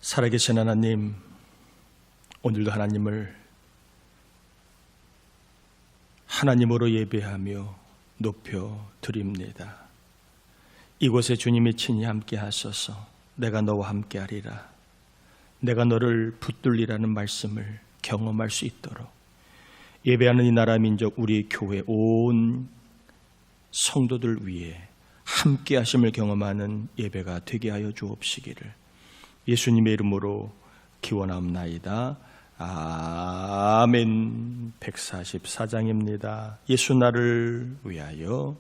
살아계신 하나님, 오늘도 하나님을 하나님으로 예배하며 높여 드립니다. 이곳에 주님이 친히 함께 하셔서 내가 너와 함께 하리라, 내가 너를 붙들리라는 말씀을 경험할 수 있도록 예배하는 이 나라 민족 우리 교회 온 성도들 위해 함께 하심을 경험하는 예배가 되게 하여 주옵시기를 예수님의 이름으로 기원하옵나이다. 아멘. 144장입니다. 예수 나를 위하여.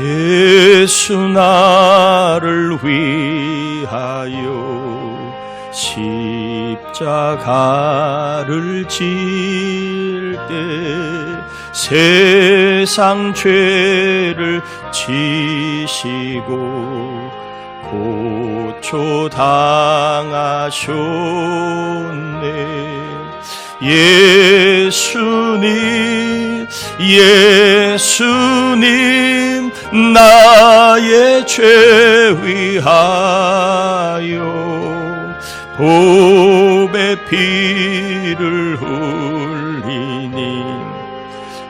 예수 나를 위하여 십자가를 질 때 세상 죄를 지시고 고초 당하셨네. 예수님 나의 죄 위하여 보배 피를 흘리니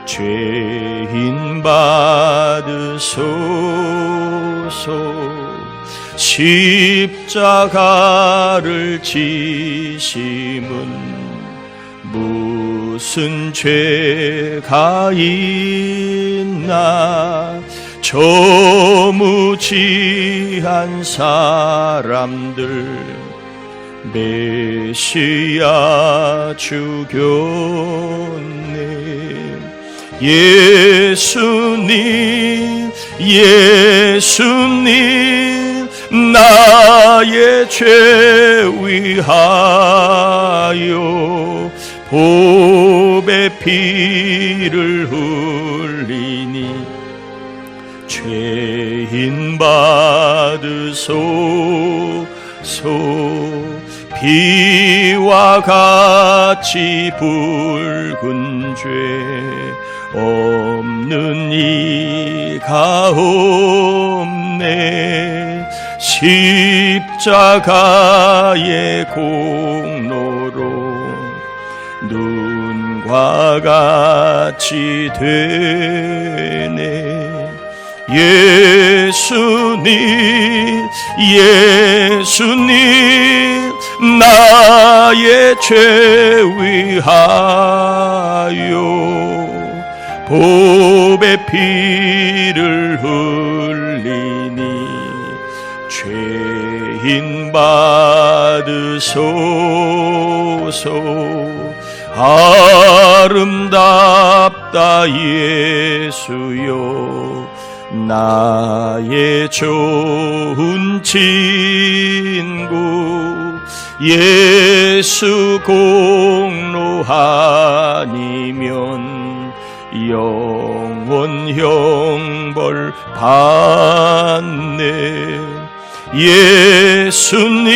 죄인 받으소서. 십자가를 지심은 무슨 죄가 있나. 저 무지한 사람들 메시아 죽였네. 예수님 나의 죄 위하여 보배 피를 흘리니 죄인 받으소서. 비와 같이 붉은 죄 없는 이가 없네. 십자가의 공로로 눈과 같이 되네. 예수님 나의 죄 위하여 보배 피를 흘리니 죄인 받으소서. 아름답다 예수여 나의 좋은 친구. 예수 공로 아니면 영원 형벌 받네. 예수님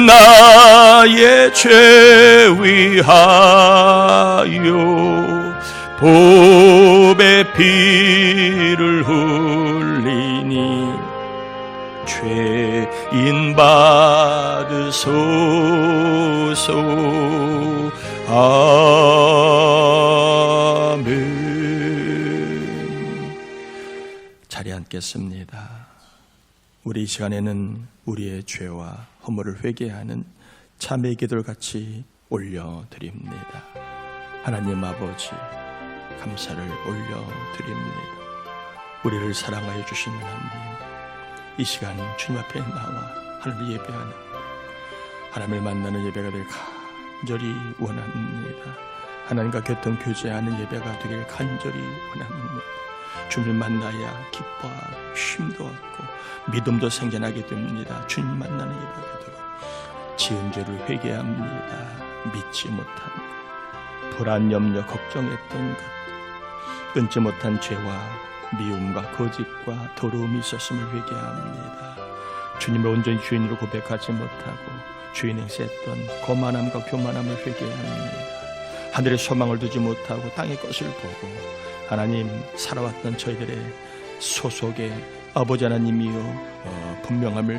나의 죄 위하여 보배 피를 흘리니 죄인 받으소서. 아멘. 자리에 앉겠습니다. 우리 이 시간에는 우리의 죄와 허물을 회개하는 참회의 기도를 같이 올려드립니다. 하나님 아버지, 감사를 올려드립니다. 우리를 사랑하여 주신 하나님, 이 시간 주님 앞에 나와 하나님을 예배하는, 하나님을 만나는 예배가 되길 간절히 원합니다. 하나님과 교통 교제하는 예배가 되길 간절히 원합니다. 주님을 만나야 기뻐하고 힘도 얻고 믿음도 생겨나게 됩니다. 주님 만나는 예배가 되도록 지은 죄를 회개합니다. 믿지 못한 것, 불안, 염려, 걱정했던 것, 끊지 못한 죄와 미움과 거짓과 더러움이 있었음을 회개합니다. 주님을 온전히 주인으로 고백하지 못하고 주인 행세했던 거만함과 교만함을 회개해야 합니다. 하늘의 소망을 두지 못하고 땅의 것을 보고 하나님 살아왔던 저희들의 소속의 아버지 하나님이여 분명함을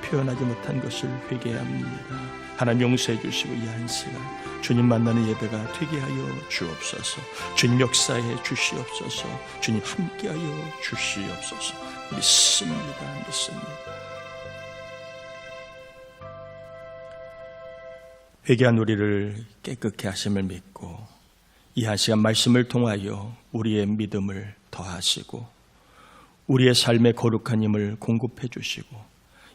표현하지 못한 것을 회개해야 합니다. 하나님 용서해 주시고 이 한 시간 주님 만나는 예배가 되게 하여 주옵소서. 주님 역사해 주시옵소서. 주님 함께하여 주시옵소서. 믿습니다. 회개한 우리를 깨끗게 하심을 믿고 이 한 시간 말씀을 통하여 우리의 믿음을 더하시고 우리의 삶의 거룩한 힘을 공급해 주시고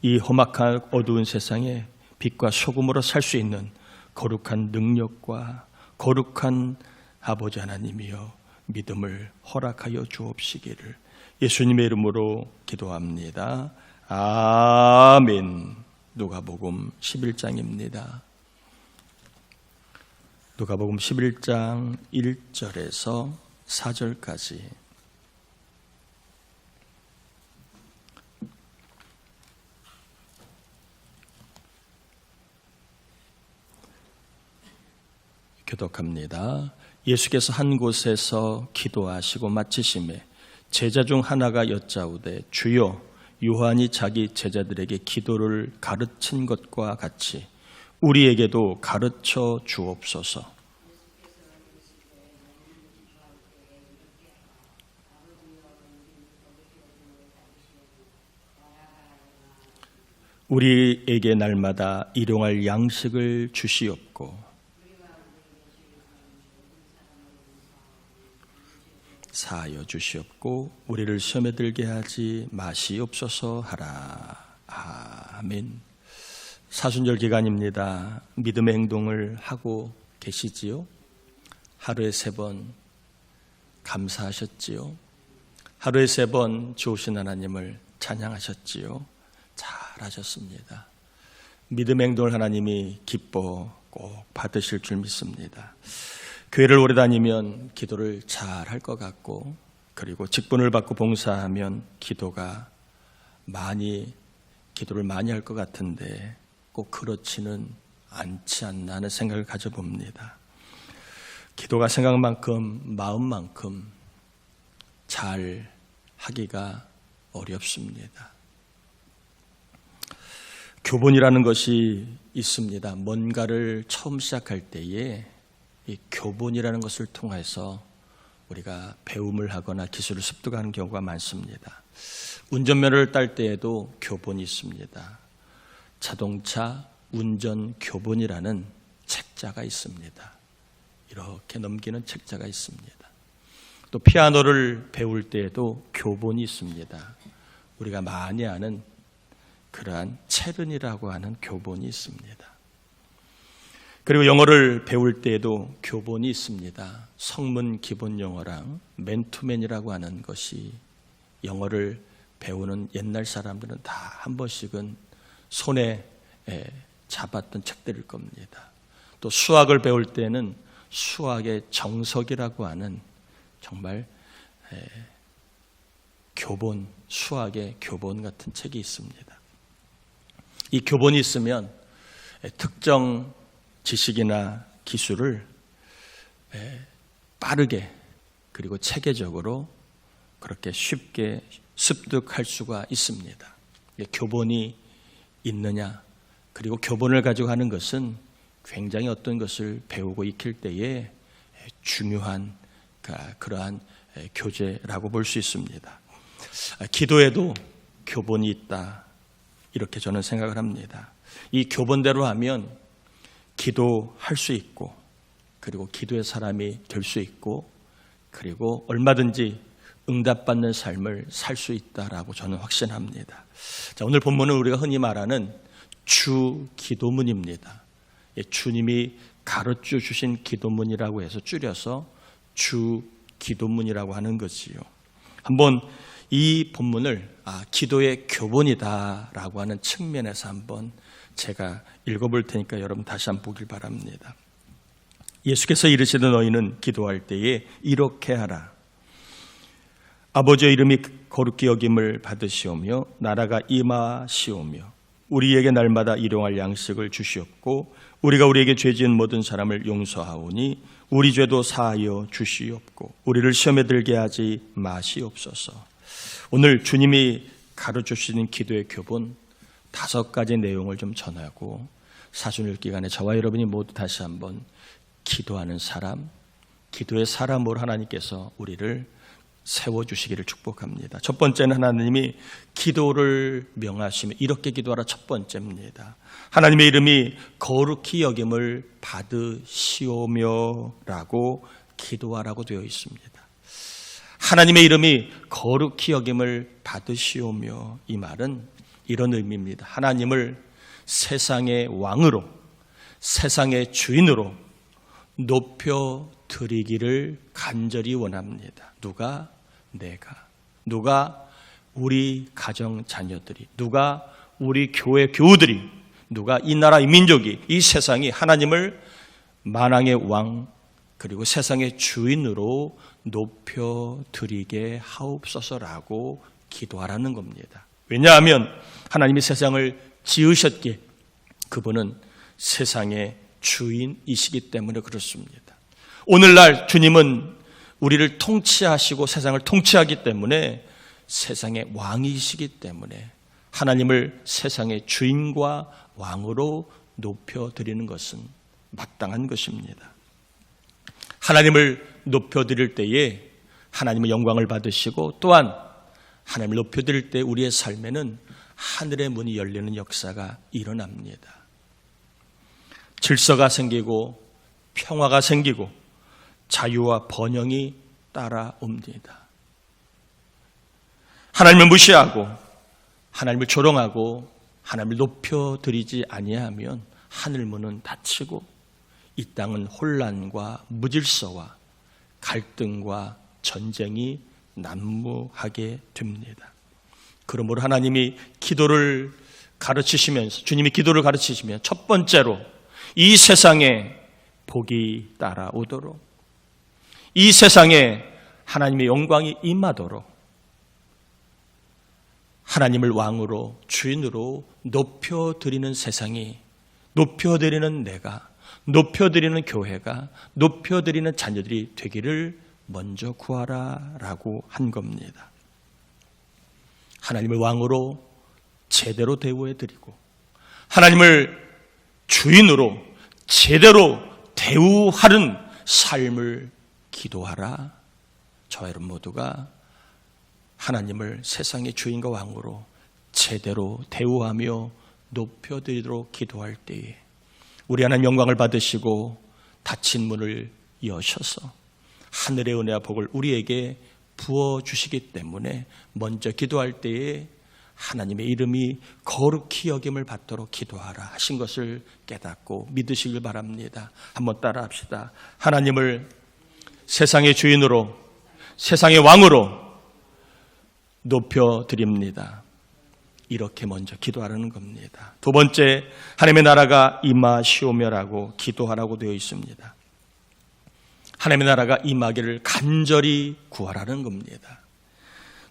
이 험악한 어두운 세상에 빛과 소금으로 살 수 있는 거룩한 능력과 거룩한 아버지 하나님이여 믿음을 허락하여 주옵시기를 예수님의 이름으로 기도합니다. 아멘. 누가복음 11장입니다. 누가복음 11장 1절에서 4절까지 교독합니다. 예수께서 한 곳에서 기도하시고 마치심에 제자 중 하나가 여짜오되 주여 요한이 자기 제자들에게 기도를 가르친 것과 같이 우리에게도 가르쳐 주옵소서. 우리에게 날마다 일용할 양식을 주시옵고 사하여 주시옵고 우리를 시험에 들게 하지 마시옵소서 하라. 아멘. 사순절 기간입니다. 믿음의 행동을 하고 계시지요? 하루에 3번 감사하셨지요? 하루에 3번 좋으신 하나님을 찬양하셨지요? 잘하셨습니다. 믿음의 행동을 하나님이 기뻐 꼭 받으실 줄 믿습니다. 교회를 오래 다니면 기도를 잘 할 것 같고 그리고 직분을 받고 봉사하면 기도를 많이 할 것 같은데 꼭 그렇지는 않지 않나 하는 생각을 가져봅니다. 기도가 생각만큼 마음만큼 잘 하기가 어렵습니다. 교본이라는 것이 있습니다. 뭔가를 처음 시작할 때에 이 교본이라는 것을 통해서 우리가 배움을 하거나 기술을 습득하는 경우가 많습니다. 운전면허를 딸 때에도 교본이 있습니다. 자동차 운전 교본이라는 책자가 있습니다. 이렇게 넘기는 책자가 있습니다. 또 피아노를 배울 때에도 교본이 있습니다. 우리가 많이 아는 그러한 체른이라고 하는 교본이 있습니다. 그리고 영어를 배울 때에도 교본이 있습니다. 성문 기본 영어랑 맨투맨이라고 하는 것이 영어를 배우는 옛날 사람들은 다 한 번씩은 손에 잡았던 책들일 겁니다. 또 수학을 배울 때는 수학의 정석이라고 하는 정말 교본, 수학의 교본 같은 책이 있습니다. 이 교본이 있으면 특정 지식이나 기술을 빠르게 그리고 체계적으로 그렇게 쉽게 습득할 수가 있습니다. 교본이 있느냐 그리고 교본을 가지고 하는 것은 굉장히 어떤 것을 배우고 익힐 때에 중요한 그러한 교재라고 볼 수 있습니다. 기도에도 교본이 있다 이렇게 저는 생각을 합니다. 이 교본대로 하면 기도할 수 있고 그리고 기도의 사람이 될 수 있고 그리고 얼마든지 응답받는 삶을 살 수 있다라고 저는 확신합니다. 자, 오늘 본문은 우리가 흔히 말하는 주 기도문입니다. 주님이 가르쳐 주신 기도문이라고 해서 줄여서 주 기도문이라고 하는 거지요. 한번 이 본문을 기도의 교본이다라고 하는 측면에서 한번 제가 읽어볼 테니까 여러분 다시 한번 보길 바랍니다. 예수께서 이르시되 너희는 기도할 때에 이렇게 하라. 아버지의 이름이 거룩히 여김을 받으시오며 나라가 임하시오며 우리에게 날마다 일용할 양식을 주시옵고 우리가 우리에게 죄 지은 모든 사람을 용서하오니 우리 죄도 사하여 주시옵고 우리를 시험에 들게 하지 마시옵소서. 오늘 주님이 가르쳐주시는 기도의 교본 5가지 내용을 좀 전하고 사순일 기간에 저와 여러분이 모두 다시 한번 기도하는 사람, 기도의 사람으로 하나님께서 우리를 세워주시기를 축복합니다. 첫 번째는 하나님이 기도를 명하시며 이렇게 기도하라 첫 번째입니다. 하나님의 이름이 거룩히 여김을 받으시오며 라고 기도하라고 되어 있습니다. 하나님의 이름이 거룩히 여김을 받으시오며, 이 말은 이런 의미입니다. 하나님을 세상의 왕으로, 세상의 주인으로 높여드리기를 간절히 원합니다. 누가? 내가. 누가? 우리 가정 자녀들이. 누가? 우리 교회 교우들이. 누가? 이 나라 이 민족이, 이 세상이 하나님을 만왕의 왕 그리고 세상의 주인으로 높여드리게 하옵소서라고 기도하라는 겁니다. 왜냐하면 하나님이 세상을 지으셨기에 그분은 세상의 주인이시기 때문에 그렇습니다. 오늘날 주님은 우리를 통치하시고 세상을 통치하기 때문에 세상의 왕이시기 때문에 하나님을 세상의 주인과 왕으로 높여드리는 것은 마땅한 것입니다. 하나님을 높여드릴 때에 하나님의 영광을 받으시고 또한 하나님을 높여드릴 때 우리의 삶에는 하늘의 문이 열리는 역사가 일어납니다. 질서가 생기고 평화가 생기고 자유와 번영이 따라옵니다. 하나님을 무시하고 하나님을 조롱하고 하나님을 높여드리지 아니하면 하늘문은 닫히고 이 땅은 혼란과 무질서와 갈등과 전쟁이 난무하게 됩니다. 그러므로 하나님이 기도를 가르치시면서, 주님이 기도를 가르치시면 첫 번째로 이 세상에 복이 따라오도록, 이 세상에 하나님의 영광이 임하도록 하나님을 왕으로 주인으로 높여드리는 세상이, 높여드리는 내가, 높여드리는 교회가, 높여드리는 자녀들이 되기를 먼저 구하라라고 한 겁니다. 하나님을 왕으로 제대로 대우해드리고 하나님을 주인으로 제대로 대우하는 삶을 기도하라. 저와 여러분 모두가 하나님을 세상의 주인과 왕으로 제대로 대우하며 높여드리도록 기도할 때에 우리 하나님 영광을 받으시고 닫힌 문을 여셔서 하늘의 은혜와 복을 우리에게 부어주시기 때문에 먼저 기도할 때에 하나님의 이름이 거룩히 여김을 받도록 기도하라 하신 것을 깨닫고 믿으시길 바랍니다. 한번 따라 합시다. 하나님을 세상의 주인으로, 세상의 왕으로 높여드립니다. 이렇게 먼저 기도하라는 겁니다. 두 번째, 하나님의 나라가 임하시오며라고 기도하라고 되어 있습니다. 하나님의 나라가 임하기를 간절히 구하라는 겁니다.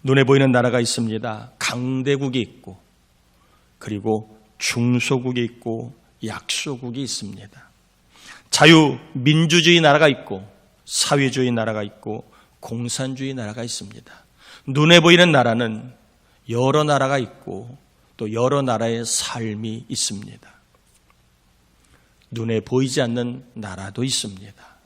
눈에 보이는 나라가 있습니다. 강대국이 있고 그리고 중소국이 있고 약소국이 있습니다. 자유민주주의 나라가 있고 사회주의 나라가 있고 공산주의 나라가 있습니다. 눈에 보이는 나라는 여러 나라가 있고 또 여러 나라의 삶이 있습니다. 눈에 보이지 않는 나라도 있습니다.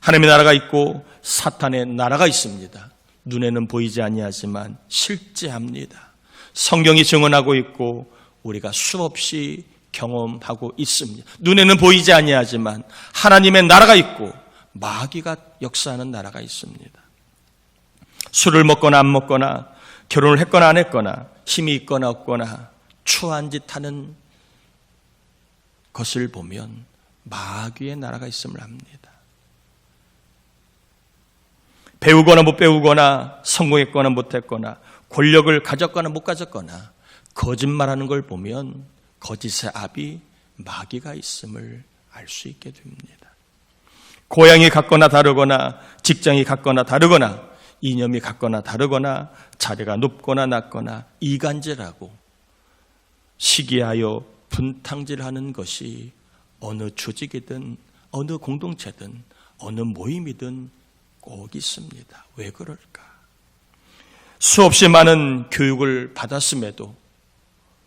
하나님의 나라가 있고 사탄의 나라가 있습니다. 눈에는 보이지 아니하지만 실제합니다. 성경이 증언하고 있고 우리가 수없이 경험하고 있습니다. 눈에는 보이지 아니하지만 하나님의 나라가 있고 마귀가 역사하는 나라가 있습니다. 술을 먹거나 안 먹거나 결혼을 했거나 안 했거나 힘이 있거나 없거나 추한 짓 하는 것을 보면 마귀의 나라가 있음을 압니다. 배우거나 못 배우거나 성공했거나 못했거나 권력을 가졌거나 못 가졌거나 거짓말하는 걸 보면 거짓의 압이 마귀가 있음을 알 수 있게 됩니다. 고향이 같거나 다르거나 직장이 같거나 다르거나 이념이 같거나 다르거나 자리가 높거나 낮거나 이간질하고 시기하여 분탕질하는 것이 어느 조직이든 어느 공동체든 어느 모임이든 꼭 있습니다. 왜 그럴까? 수없이 많은 교육을 받았음에도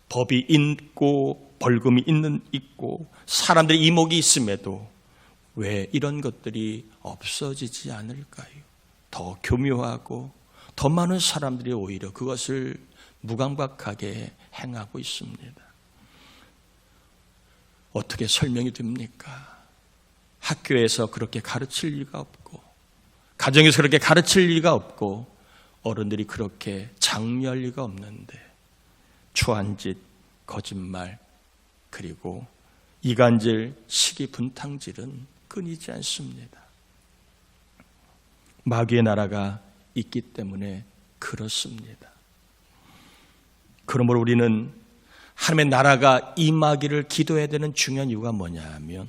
법이 있고 벌금이 있고 사람들의 이목이 있음에도 왜 이런 것들이 없어지지 않을까요? 더 교묘하고 더 많은 사람들이 오히려 그것을 무감각하게 행하고 있습니다. 어떻게 설명이 됩니까? 학교에서 그렇게 가르칠 리가 없고 가정에서 그렇게 가르칠 리가 없고 어른들이 그렇게 장려할 리가 없는데 초한짓, 거짓말, 그리고 이간질, 시기, 분탕질은 끊이지 않습니다. 마귀의 나라가 있기 때문에 그렇습니다. 그러므로 우리는 하나님의 나라가 임하기를 기도해야 되는 중요한 이유가 뭐냐 하면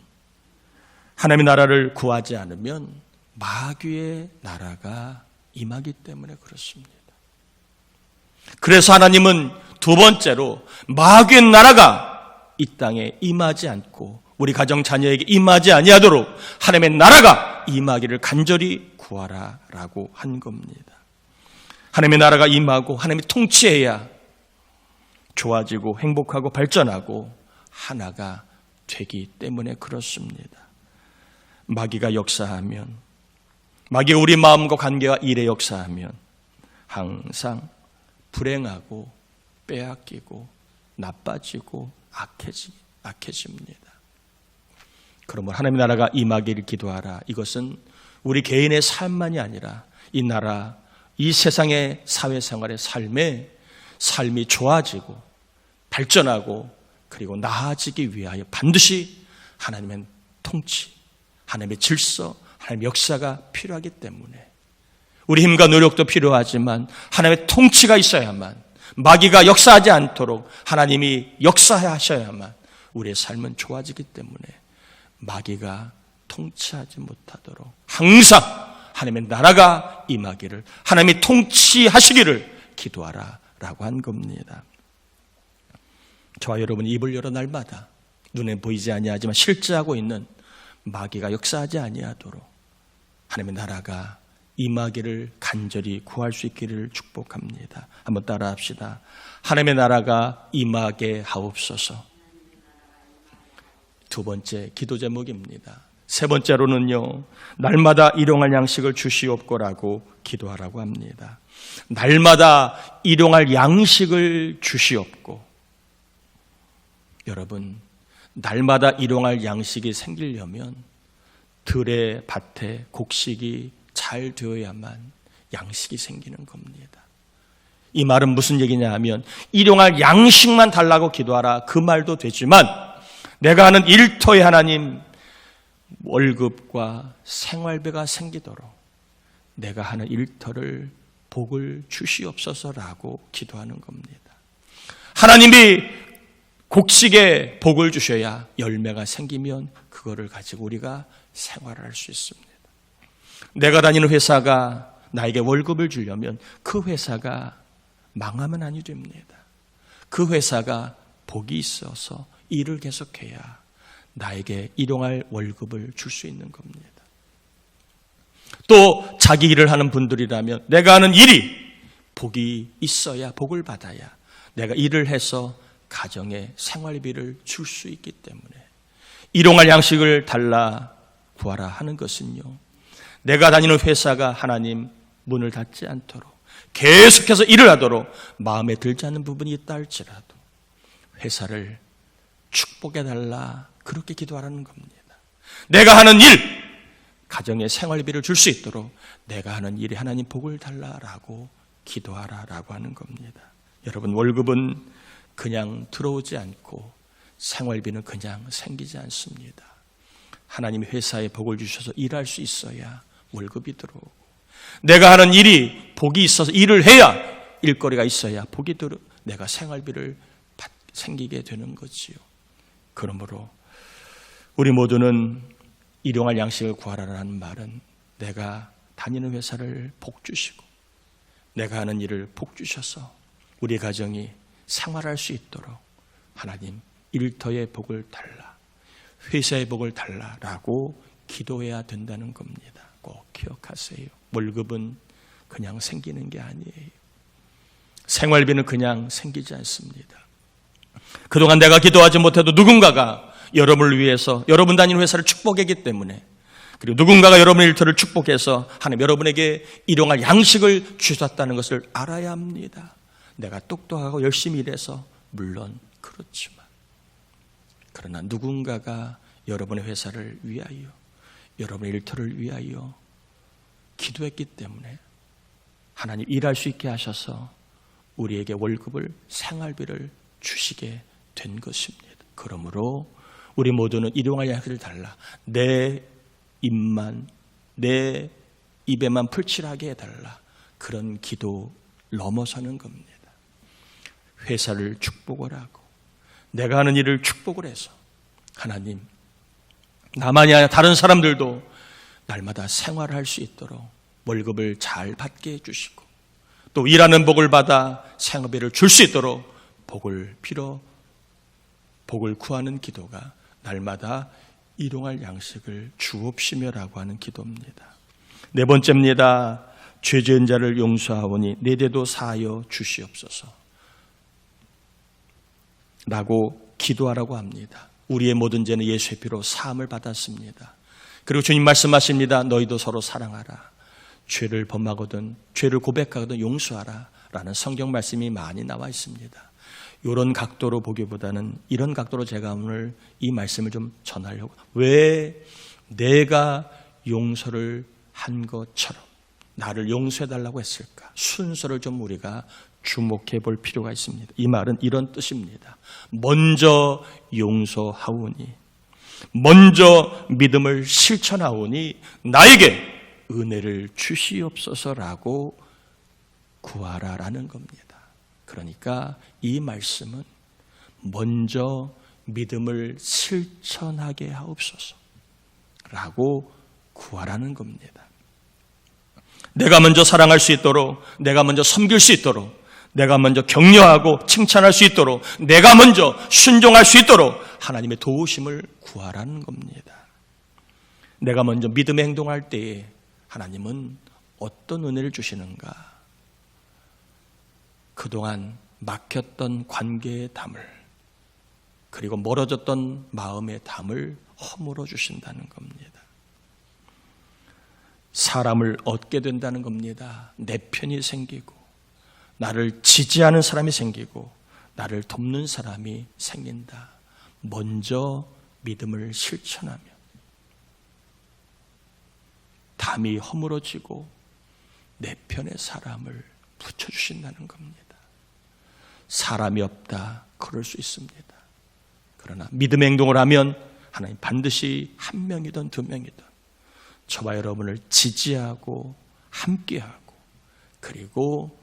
하나님의 나라를 구하지 않으면 마귀의 나라가 임하기 때문에 그렇습니다. 그래서 하나님은 두 번째로 마귀의 나라가 이 땅에 임하지 않고 우리 가정 자녀에게 임하지 아니하도록 하나님의 나라가 임하기를 간절히 구하라라고 한 겁니다. 하나님의 나라가 임하고 하나님이 통치해야 좋아지고 행복하고 발전하고 하나가 되기 때문에 그렇습니다. 마귀가 역사하면, 마귀가 우리 마음과 관계와 일에 역사하면 항상 불행하고 빼앗기고 나빠지고 악해집니다. 그러므로 하나님의 나라가 임하기를 기도하라. 이것은 우리 개인의 삶만이 아니라 이 나라, 이 세상의 사회생활의 삶이 좋아지고 발전하고 그리고 나아지기 위하여 반드시 하나님의 통치, 하나님의 질서, 하나님의 역사가 필요하기 때문에 우리 힘과 노력도 필요하지만 하나님의 통치가 있어야만, 마귀가 역사하지 않도록 하나님이 역사하셔야만 우리의 삶은 좋아지기 때문에 마귀가 통치하지 못하도록 항상 하나님의 나라가 임하기를, 하나님이 통치하시기를 기도하라라고 한 겁니다. 저와 여러분이 입을 열어 날마다 눈에 보이지 아니하지만 실제하고 있는 마귀가 역사하지 아니하도록 하나님의 나라가 임하기를 간절히 구할 수 있기를 축복합니다. 한번 따라합시다. 하나님의 나라가 임하게 하옵소서. 두 번째 기도 제목입니다. 세 번째로는요, 날마다 일용할 양식을 주시옵고라고 기도하라고 합니다. 날마다 일용할 양식을 주시옵고. 여러분, 날마다 일용할 양식이 생기려면 들의 밭에 곡식이 잘 되어야만 양식이 생기는 겁니다. 이 말은 무슨 얘기냐 하면 일용할 양식만 달라고 기도하라 그 말도 되지만 내가 하는 일터에 하나님 월급과 생활비가 생기도록 내가 하는 일터를 복을 주시옵소서라고 기도하는 겁니다. 하나님이 곡식에 복을 주셔야 열매가 생기면 그거를 가지고 우리가 생활할 수 있습니다. 내가 다니는 회사가 나에게 월급을 주려면 그 회사가 망하면 아니 됩니다. 그 회사가 복이 있어서 일을 계속해야 나에게 일용할 월급을 줄 수 있는 겁니다. 또 자기 일을 하는 분들이라면 내가 하는 일이 복이 있어야, 복을 받아야 내가 일을 해서 가정에 생활비를 줄 수 있기 때문에 일용할 양식을 달라 구하라 하는 것은요, 내가 다니는 회사가 하나님 문을 닫지 않도록 계속해서 일을 하도록 마음에 들지 않는 부분이 있다 할지라도 회사를 축복해달라 그렇게 기도하라는 겁니다. 내가 하는 일, 가정에 생활비를 줄 수 있도록 내가 하는 일에 하나님 복을 달라라고 기도하라라고 하는 겁니다. 여러분, 월급은 그냥 들어오지 않고 생활비는 그냥 생기지 않습니다. 하나님이 회사에 복을 주셔서 일할 수 있어야 월급이 들어오고, 내가 하는 일이 복이 있어서 일을 해야 일거리가 있어야 복이 들어 내가 생활비를 생기게 되는 거지요. 그러므로 우리 모두는 일용할 양식을 구하라는 말은 내가 다니는 회사를 복 주시고 내가 하는 일을 복 주셔서 우리 가정이 생활할 수 있도록 하나님 일터의 복을 달라, 회사의 복을 달라라고 기도해야 된다는 겁니다. 꼭 기억하세요. 월급은 그냥 생기는 게 아니에요. 생활비는 그냥 생기지 않습니다. 그동안 내가 기도하지 못해도 누군가가 여러분을 위해서 여러분 다니는 회사를 축복했기 때문에, 그리고 누군가가 여러분의 일터를 축복해서 하나님 여러분에게 일용할 양식을 주셨다는 것을 알아야 합니다. 내가 똑똑하고 열심히 일해서 물론 그렇지만, 그러나 누군가가 여러분의 회사를 위하여, 여러분의 일터를 위하여 기도했기 때문에 하나님 일할 수 있게 하셔서 우리에게 월급을, 생활비를 주시게 된 것입니다. 그러므로 우리 모두는 일용할 양식을 달라, 내 입만, 내 입에만 풀칠하게 해달라, 그런 기도 넘어서는 겁니다. 회사를 축복을 하고 내가 하는 일을 축복을 해서 하나님, 나만이 아니라 다른 사람들도 날마다 생활할 수 있도록 월급을 잘 받게 해주시고, 또 일하는 복을 받아 생업비를 줄 수 있도록 복을 빌어 복을 구하는 기도가 날마다 일용할 양식을 주옵시며라고 하는 기도입니다. 네 번째입니다. 죄 지은 자를 용서하오니 내 죄도 사하여 주시옵소서 라고 기도하라고 합니다. 우리의 모든 죄는 예수의 피로 사함을 받았습니다. 그리고 주님 말씀하십니다. 너희도 서로 사랑하라. 죄를 범하거든, 죄를 고백하거든 용서하라 라는 성경 말씀이 많이 나와 있습니다. 이런 각도로 보기보다는 이런 각도로 제가 오늘 이 말씀을 좀 전하려고, 왜 내가 용서를 한 것처럼 나를 용서해달라고 했을까? 순서를 좀 우리가 주목해 볼 필요가 있습니다. 이 말은 이런 뜻입니다. 먼저 용서하오니, 먼저 믿음을 실천하오니 나에게 은혜를 주시옵소서라고 구하라라는 겁니다. 그러니까 이 말씀은 먼저 믿음을 실천하게 하옵소서라고 구하라는 겁니다. 내가 먼저 사랑할 수 있도록, 내가 먼저 섬길 수 있도록, 내가 먼저 격려하고 칭찬할 수 있도록, 내가 먼저 순종할 수 있도록 하나님의 도우심을 구하라는 겁니다. 내가 먼저 믿음의 행동할 때에 하나님은 어떤 은혜를 주시는가? 그동안 막혔던 관계의 담을, 그리고 멀어졌던 마음의 담을 허물어 주신다는 겁니다. 사람을 얻게 된다는 겁니다. 내 편이 생기고, 나를 지지하는 사람이 생기고, 나를 돕는 사람이 생긴다. 먼저 믿음을 실천하면 담이 허물어지고 내 편의 사람을 붙여주신다는 겁니다. 사람이 없다, 그럴 수 있습니다. 그러나 믿음의 행동을 하면 하나님 반드시 한 명이든 두 명이든 저와 여러분을 지지하고 함께하고, 그리고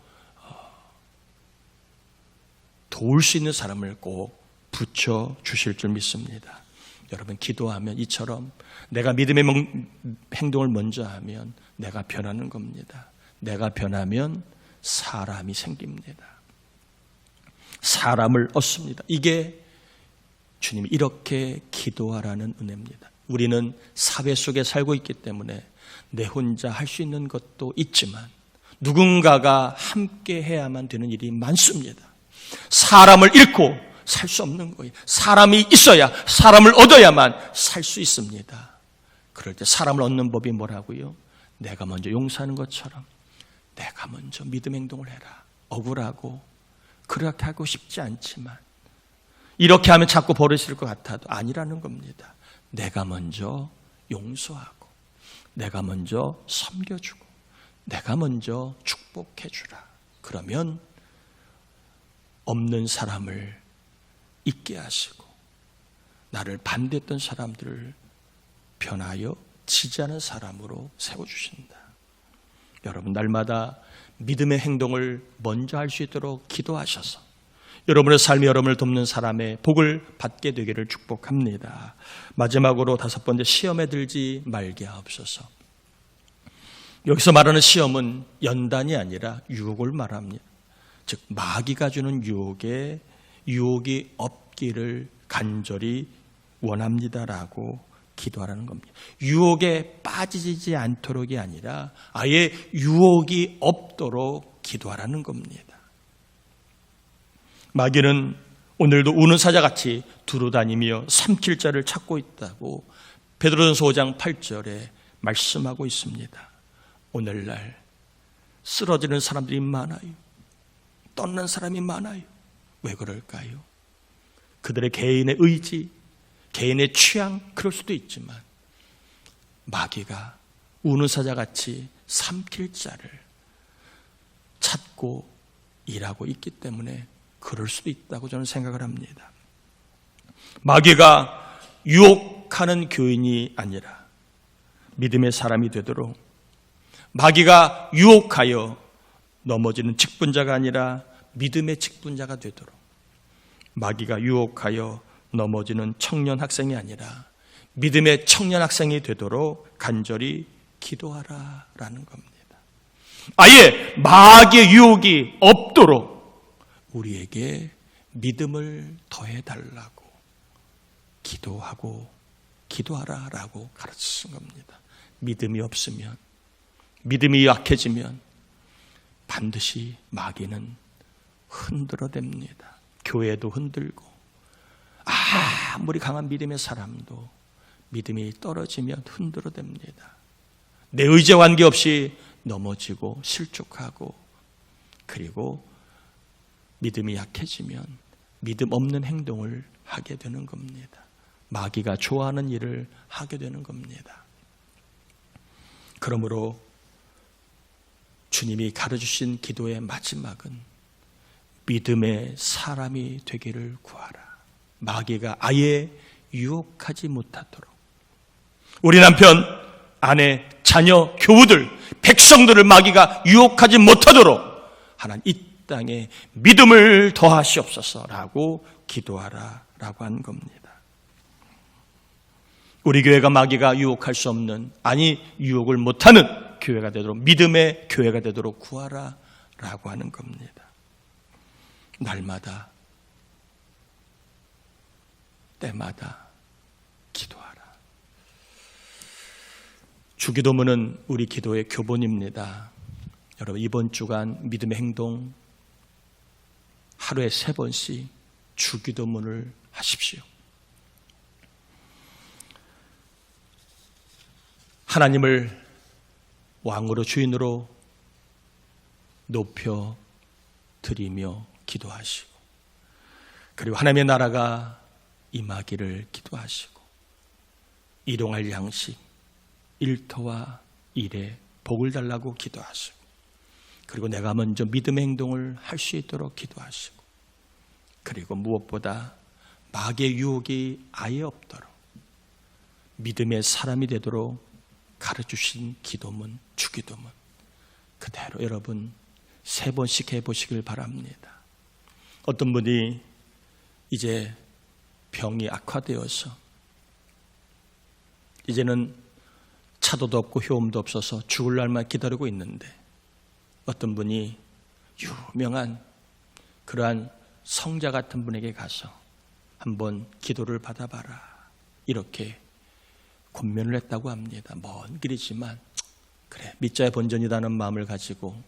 도울 수 있는 사람을 꼭 붙여주실 줄 믿습니다. 여러분 기도하면 이처럼 내가 믿음의 행동을 먼저 하면 내가 변하는 겁니다. 내가 변하면 사람이 생깁니다. 사람을 얻습니다. 이게 주님이 이렇게 기도하라는 은혜입니다. 우리는 사회 속에 살고 있기 때문에 내 혼자 할 수 있는 것도 있지만 누군가가 함께 해야만 되는 일이 많습니다. 사람을 잃고 살 수 없는 거예요. 사람이 있어야, 사람을 얻어야만 살 수 있습니다. 그럴 때 사람을 얻는 법이 뭐라고요? 내가 먼저 용서하는 것처럼 내가 먼저 믿음 행동을 해라. 억울하고 그렇게 하고 싶지 않지만, 이렇게 하면 자꾸 버릇일 것 같아도 아니라는 겁니다. 내가 먼저 용서하고, 내가 먼저 섬겨주고, 내가 먼저 축복해주라. 그러면 없는 사람을 있게 하시고, 나를 반대했던 사람들을 변하여 지지하는 사람으로 세워주신다. 여러분 날마다 믿음의 행동을 먼저 할 수 있도록 기도하셔서 여러분의 삶이 여러분을 돕는 사람의 복을 받게 되기를 축복합니다. 마지막으로 5번째, 시험에 들지 말게 하옵소서. 여기서 말하는 시험은 연단이 아니라 유혹을 말합니다. 즉 마귀가 주는 유혹이 없게 없기를 간절히 원합니다라고 기도하라는 겁니다. 유혹에 빠지지 않도록이 아니라 아예 유혹이 없도록 기도하라는 겁니다. 마귀는 오늘도 우는 사자같이 두루다니며 삼킬 자를 찾고 있다고 베드로전서 5장 8절에 말씀하고 있습니다. 오늘날 쓰러지는 사람들이 많아요. 떠난 사람이 많아요. 왜 그럴까요? 그들의 개인의 의지, 개인의 취향, 그럴 수도 있지만 마귀가 우는 사자같이 삼킬 자를 찾고 일하고 있기 때문에 그럴 수도 있다고 저는 생각을 합니다. 마귀가 유혹하는 교인이 아니라 믿음의 사람이 되도록, 마귀가 유혹하여 넘어지는 직분자가 아니라 믿음의 직분자가 되도록, 마귀가 유혹하여 넘어지는 청년 학생이 아니라 믿음의 청년 학생이 되도록 간절히 기도하라라는 겁니다. 아예 마귀의 유혹이 없도록 우리에게 믿음을 더해달라고 기도하고 기도하라라고 가르치신 겁니다. 믿음이 없으면, 믿음이 약해지면 반드시 마귀는 흔들어댑니다. 교회도 흔들고 아무리 강한 믿음의 사람도 믿음이 떨어지면 흔들어댑니다. 내 의지와 관계없이 넘어지고 실족하고, 그리고 믿음이 약해지면 믿음 없는 행동을 하게 되는 겁니다. 마귀가 좋아하는 일을 하게 되는 겁니다. 그러므로 주님이 가르쳐주신 기도의 마지막은 믿음의 사람이 되기를 구하라. 마귀가 아예 유혹하지 못하도록, 우리 남편, 아내, 자녀, 교우들, 백성들을 마귀가 유혹하지 못하도록 하나님 이 땅에 믿음을 더하시옵소서라고 기도하라라고 한 겁니다. 우리 교회가 마귀가 유혹할 수 없는, 아니 유혹을 못하는 교회가 되도록, 믿음의 교회가 되도록 구하라라고 하는 겁니다. 날마다 때마다 기도하라. 주기도문은 우리 기도의 교본입니다. 여러분, 이번 주간 믿음의 행동 하루에 3번씩 주기도문을 하십시오. 하나님을 왕으로 주인으로 높여 드리며 기도하시고, 그리고 하나님의 나라가 임하기를 기도하시고, 일용할 양식, 일터와 일에 복을 달라고 기도하시고, 그리고 내가 먼저 믿음의 행동을 할 수 있도록 기도하시고, 그리고 무엇보다 마귀의 유혹이 아예 없도록 믿음의 사람이 되도록 가르쳐주신 기도문, 주기도문 그대로 여러분 3번씩 해보시길 바랍니다. 어떤 분이 이제 병이 악화되어서 이제는 차도도 없고 효험도 없어서 죽을 날만 기다리고 있는데, 어떤 분이 유명한 그러한 성자 같은 분에게 가서 한번 기도를 받아봐라, 이렇게 권면을 했다고 합니다. 먼 길이지만 그래 믿자의 본전이라는 마음을 가지고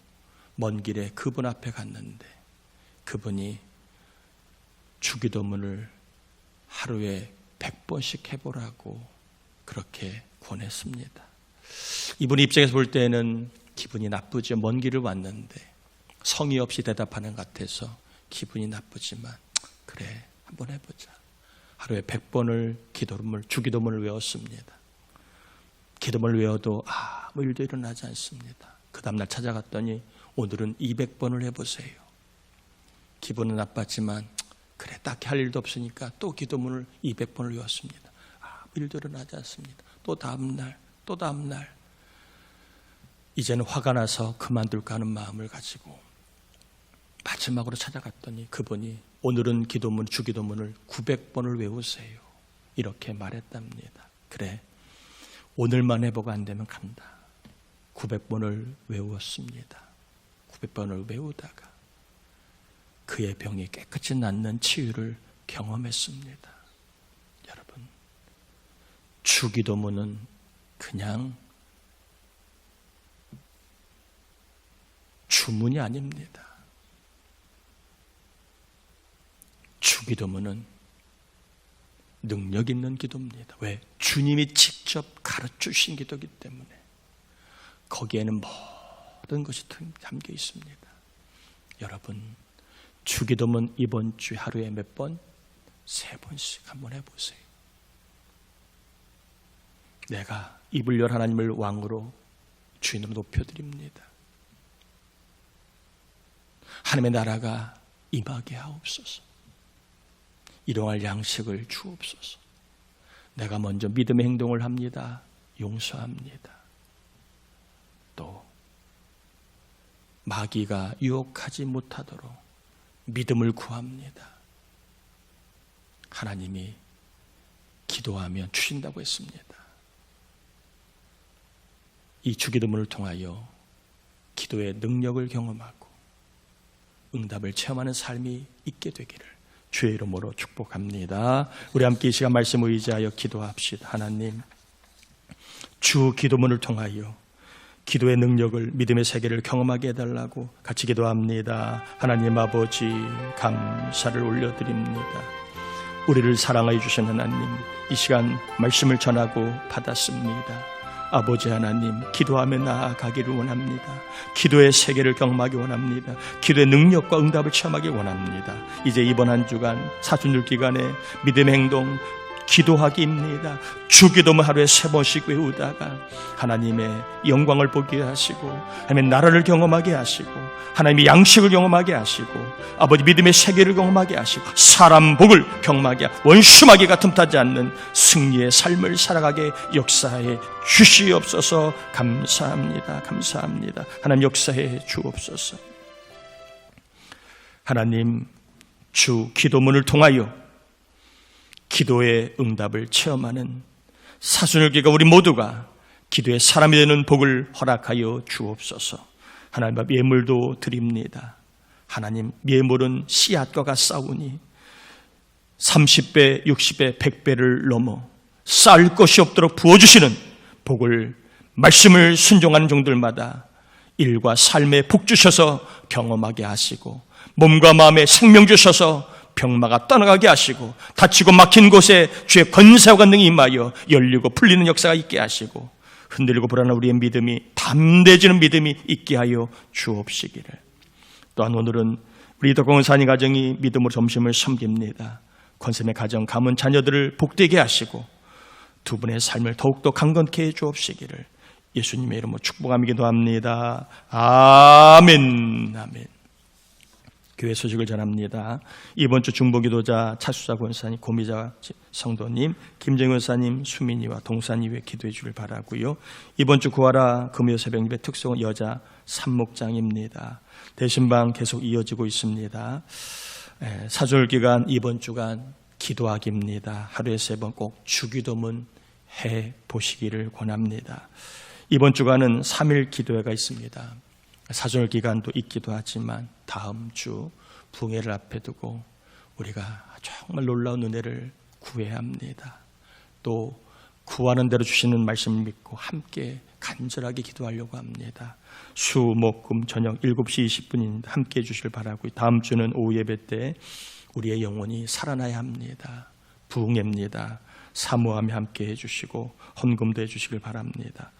먼 길에 그분 앞에 갔는데, 그분이 주기도문을 하루에 100번씩 해보라고 그렇게 권했습니다. 이분 입장에서 볼 때는 기분이 나쁘죠. 먼 길을 왔는데 성의 없이 대답하는 것 같아서 기분이 나쁘지만, 그래 한번 해보자. 하루에 100번을 주기도문을 외웠습니다. 기도문을 외워도 아무 일도 일어나지 않습니다. 그 다음날 찾아갔더니 오늘은 200번을 해보세요. 기분은 나빴지만 그래 딱히 할 일도 없으니까 또 기도문을 200번을 외웠습니다. 아무 일도 일어나지 않습니다. 또 다음날 이제는 화가 나서 그만둘까 하는 마음을 가지고 마지막으로 찾아갔더니 그분이 오늘은 주기도문을 900번을 외우세요, 이렇게 말했답니다. 그래 오늘만 해보고 안 되면 간다. 900번을 외웠습니다. 900번을 외우다가 그의 병이 깨끗이 낫는 치유를 경험했습니다. 여러분, 주기도문은 그냥 주문이 아닙니다. 주기도문은 능력 있는 기도입니다. 왜? 주님이 직접 가르쳐주신 기도이기 때문에 거기에는 모든 것이 담겨 있습니다. 여러분, 주기도문 이번 주 하루에 몇 번? 3번씩 한번 해보세요. 내가 입을 열 하나님을 왕으로 주인으로 높여드립니다. 하나님의 나라가 임하게 하옵소서. 일용할 양식을 주옵소서. 내가 먼저 믿음의 행동을 합니다. 용서합니다. 또 마귀가 유혹하지 못하도록 믿음을 구합니다. 하나님이 기도하면 주신다고 했습니다. 이 주기도문을 통하여 기도의 능력을 경험하고 응답을 체험하는 삶이 있게 되기를 주의 이름으로 축복합니다. 우리 함께 이 시간 말씀을 의지하여 기도합시다. 하나님, 주 기도문을 통하여 기도의 능력을, 믿음의 세계를 경험하게 해달라고 같이 기도합니다. 하나님 아버지, 감사를 올려드립니다. 우리를 사랑하여 주신 하나님, 이 시간 말씀을 전하고 받았습니다. 아버지 하나님, 기도하며 나아가기를 원합니다. 기도의 세계를 경험하기 원합니다. 기도의 능력과 응답을 체험하기 원합니다. 이제 이번 한 주간 사순절 기간에 믿음의 행동 기도하기입니다. 주기도문 하루에 3번씩 외우다가 하나님의 영광을 보게 하시고 하나님의 나라를 경험하게 하시고 하나님의 양식을 경험하게 하시고 아버지 믿음의 세계를 경험하게 하시고 사람 복을 경험하게 원수마귀가 틈타지 않는 승리의 삶을 살아가게 역사해 주시옵소서. 감사합니다. 감사합니다. 하나님 역사해 주옵소서. 하나님, 주 기도문을 통하여 기도의 응답을 체험하는 사순절기가 우리 모두가 기도의 사람이 되는 복을 허락하여 주옵소서. 하나님 앞 예물도 드립니다. 하나님, 예물은 씨앗과 같사오니 30배, 60배, 100배를 넘어 쌓을 것이 없도록 부어주시는 복을, 말씀을 순종하는 종들마다 일과 삶에 복 주셔서 경험하게 하시고 몸과 마음에 생명 주셔서 병마가 떠나가게 하시고 다치고 막힌 곳에 주의 권세와 권능이 임하여 열리고 풀리는 역사가 있게 하시고 흔들리고 불안한 우리의 믿음이 담대해지는 믿음이 있게 하여 주옵시기를. 또한 오늘은 우리 덕공은사님 가정이 믿음으로 점심을 섬깁니다. 권쌤의 가정, 가문, 자녀들을 복되게 하시고 두 분의 삶을 더욱더 강건케 해 주옵시기를 예수님의 이름으로 축복하며 기도합니다. 아멘. 아멘. 교회 소식을 전합니다. 이번 주 중보기도자 차수자 권사님, 고미자 성도님, 김정은 권사님, 수민이와 동산이 위해 기도해 주길 바라고요. 이번 주 구하라 금요 새벽 예배 특송은 여자 산목장입니다. 대신방 계속 이어지고 있습니다. 사절 기간 이번 주간 기도하기입니다. 하루에 3번 꼭 주기도문 해 보시기를 권합니다. 이번 주간은 3일 기도회가 있습니다. 사절 기간도 있기도 하지만 다음 주 부흥회를 앞에 두고 우리가 정말 놀라운 은혜를 구해야 합니다. 또 구하는 대로 주시는 말씀을 믿고 함께 간절하게 기도하려고 합니다. 수, 목, 금 저녁 7시 20분입니다. 함께 해주시길 바라고 다음 주는 오후 예배 때 우리의 영혼이 살아나야 합니다. 부흥회입니다. 사모하며 함께 해주시고 헌금도 해주시길 바랍니다.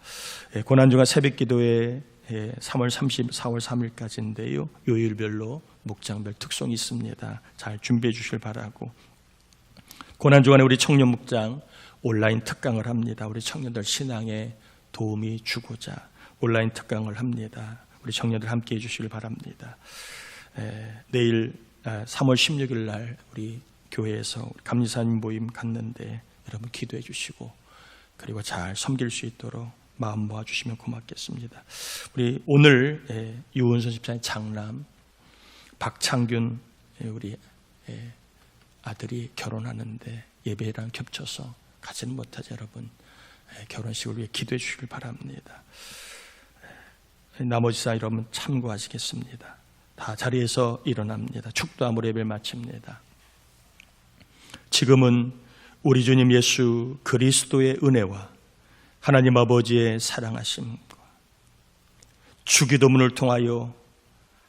고난주간 새벽기도회 3월 30, 4월 3일까지인데요. 요일별로 목장별 특송이 있습니다. 잘 준비해 주시길 바라고 고난주간에 우리 청년 목장 온라인 특강을 합니다. 우리 청년들 신앙에 도움이 주고자 온라인 특강을 합니다. 우리 청년들 함께 해주시길 바랍니다. 내일 3월 16일 날 우리 교회에서 감리사님 모임 갔는데 여러분 기도해 주시고 그리고 잘 섬길 수 있도록 마음 모아주시면 고맙겠습니다. 우리 오늘 유은선 집사님 장남 박창균 우리 아들이 결혼하는데 예배랑 겹쳐서 가지는 못하죠. 여러분 결혼식을 위해 기도해 주시길 바랍니다. 나머지 사람 여러분 참고하시겠습니다. 다 자리에서 일어납니다. 축도함으로 예배를 마칩니다. 지금은 우리 주님 예수 그리스도의 은혜와 하나님 아버지의 사랑하심과 주기도문을 통하여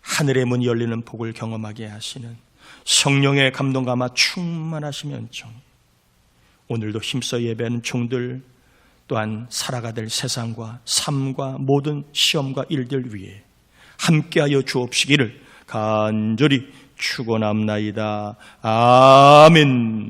하늘의 문이 열리는 복을 경험하게 하시는 성령의 감동과 아마 충만하시면 종, 오늘도 힘써 예배하는 종들, 또한 살아가야 될 세상과 삶과 모든 시험과 일들 위해 함께하여 주옵시기를 간절히 축원합나이다. 아멘.